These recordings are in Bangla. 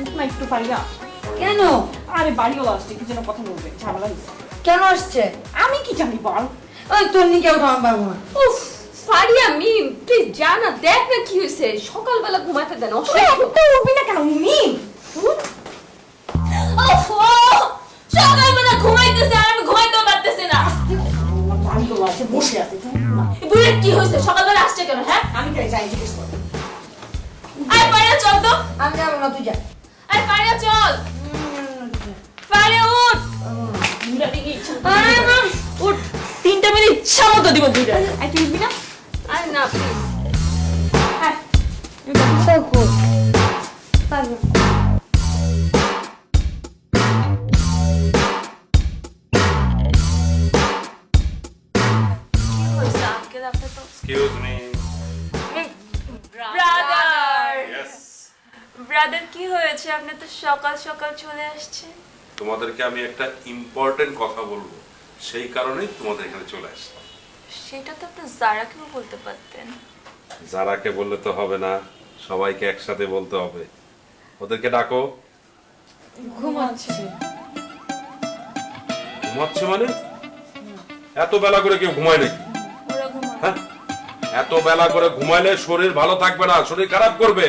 উঠ না একটু পারিয়া। কেন? আরে বাড়িওয়ালা আসছে, কি যেন কথা বলবে, ঝামেলা হয়েছে। কেন আসছে? আমি কি জানি বল। ওই তোর নিয়ে কেউ খাওয়া পাবো না। উফ ফারিয়া মিম প্লিজ যা না, দেখ না কি হয়েছে, সকালবেলা ঘুমাতে দেন। তুই উঠবি না কেন মিম? সকালবেলা ঘুমাইতেছে আর আমি ঘুমাইতেও পারতেছি না। বাড়িওয়ালা আসে বসে আছে। বুড়ির কি হয়েছে, সকালবেলা আসছে কেন? হ্যাঁ আমি কেন যাই জিজ্ঞেস কর। আরে পারিয়া চল তো। আমি যাবো না, তুই যা। আরে পারিয়া চল। পারিয়া উঠ। বুড়া দিকে ইচ্ছা। আরে না উঠ। 3টা মিনিট ইচ্ছা মতো দিব বুড়া। আই তুই উঠবি না? আরে না প্লিজ। হ্যাঁ। চল কর। পারবো। Excuse me. Brother Yes. Brother কি হয়েছে, আপনি তো সকাল সকাল চলে আসছেন? তোমাদেরকে আমি একটা ইম্পর্টেন্ট কথা বলবো, সেই কারণেই তোমাদের এখানে চলে আসলাম। সেটা তো আপনি জারাকেও বলতে পারতেন। যারাকে বললে তো হবে না, সবাইকে একসাথে বলতে হবে। ওদেরকে ডাকো। ঘুমাচ্ছে। ঘুমাচ্ছে মানে? এত বেলা করে কেউ ঘুমায় নাকি? ওরা ঘুমায়। হ্যাঁ, এত বেলা করে ঘুমাইলে শরীর ভালো থাকবে না, শরীর খারাপ করবে।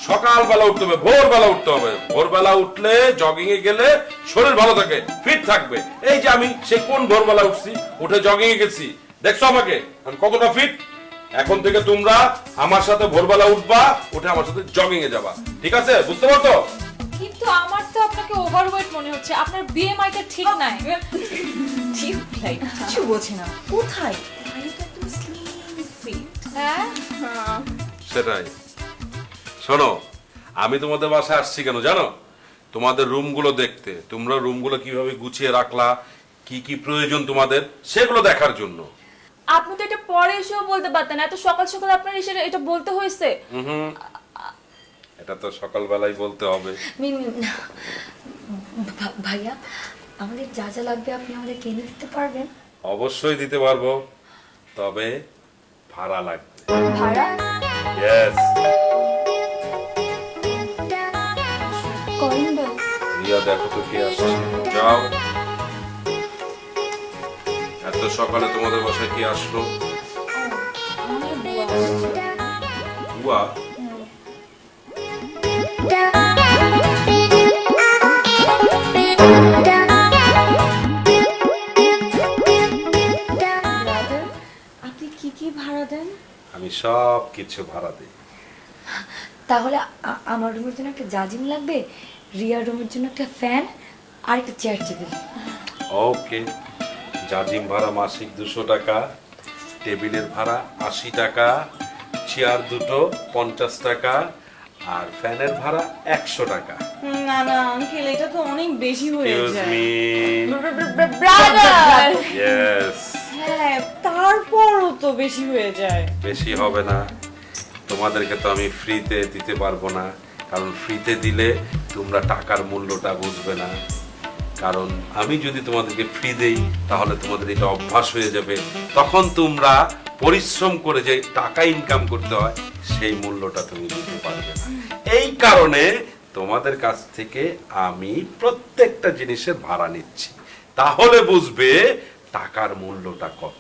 সকালবেলা উঠতে হবে, ভোরবেলা উঠতে হবে। ভোরবেলা উঠলে জগিং এ গেলে শরীর ভালো থাকে, ফিট থাকবে। এই যে আমি সে কোন ভোরবেলা উঠছি, উঠে জগিং এ গেছি, দেখছো আমাকে আমি কতটা ফিট। এখন থেকে তোমরা আমার সাথে ভোরবেলা উঠবা, উঠে আমার সাথে জগিং এ যাবা, ঠিক আছে? বুঝতে পারছো? কিন্তু আমার তো আপনাকে ওভারওয়েট মনে হচ্ছে, আপনার বিএমআইটা ঠিক নাই। ঠিক নাই, কিছু বোঝে না। কোথায়? আমি তো একদম স্লিম ফিট। হ্যাঁ সেটাই। শোনো, আমি তোমাদের বাসায় আসছি কেন জানো? তোমাদের রুমগুলো দেখতে, তোমরা রুমগুলো কিভাবে গুছিয়ে রাখলা, কি কি প্রয়োজন তোমাদের, সেগুলো দেখার জন্য। আপনি তো এটা পরে এসেও বলতে পারতেন, এত সকাল সকাল আপনার এসে এটা বলতে হয়েছে। এটা তো সকালবেলাই বলতে হবে। ভাইয়া, আমাদের যা যা লাগবে আপনি আমাদের কিনে দিতে পারবেন? অবশ্যই দিতে পারবো, তবে ভাড়া লাগবে। ভাড়া? ইয়েস। করেন ভাই? রিয়া দেখো তো কে আসছে, যাও। এত সকালে তোমাদের বাসায় কি আসলো? বুয়া? ব্রাদার, আপনি কি কি ভাড়া দেন? আমি সব কিছু ভাড়া দিই। তাহলে আমার রুমের জন্য একটা জাজিম লাগবে, রিয়ার রুমের জন্য একটা ফ্যান আর একটা চেয়ার টেবিল। ওকে, জাজিম ভাড়া মাসিক 200 টাকা, টেবিলের ভাড়া 80 টাকা, চেয়ার দুটো 50 টাকা, আর ফ্যানের ভাড়া 100 টাকা। না না আঙ্কেল, এটা তো অনেক বেশি হয়ে এক্সকিউজ যায়। মি। Brother yes. হ্যাঁ, তারপরও তো বেশি হয়ে যায়। বেশি হবে না, তোমাদেরকে তো আমি ফ্রিতে দিতে পারবো না, কারণ ফ্রিতে দিলে তোমরা টাকার মূল্যটা বুঝবে না। কারণ আমি যদি তোমাদেরকে ফ্রি দেই, তাহলে তোমাদের এটা অভ্যাস হয়ে যাবে, তখন তোমরা পরিশ্রম করে যে টাকা ইনকাম করতে হয় সেই মূল্যটা তুমি দিতে পারবে না। এই কারণে তোমাদের কাছ থেকে আমি প্রত্যেকটা জিনিসের ভাড়া নিচ্ছি, তাহলে বুঝবে টাকার মূল্যটা কত।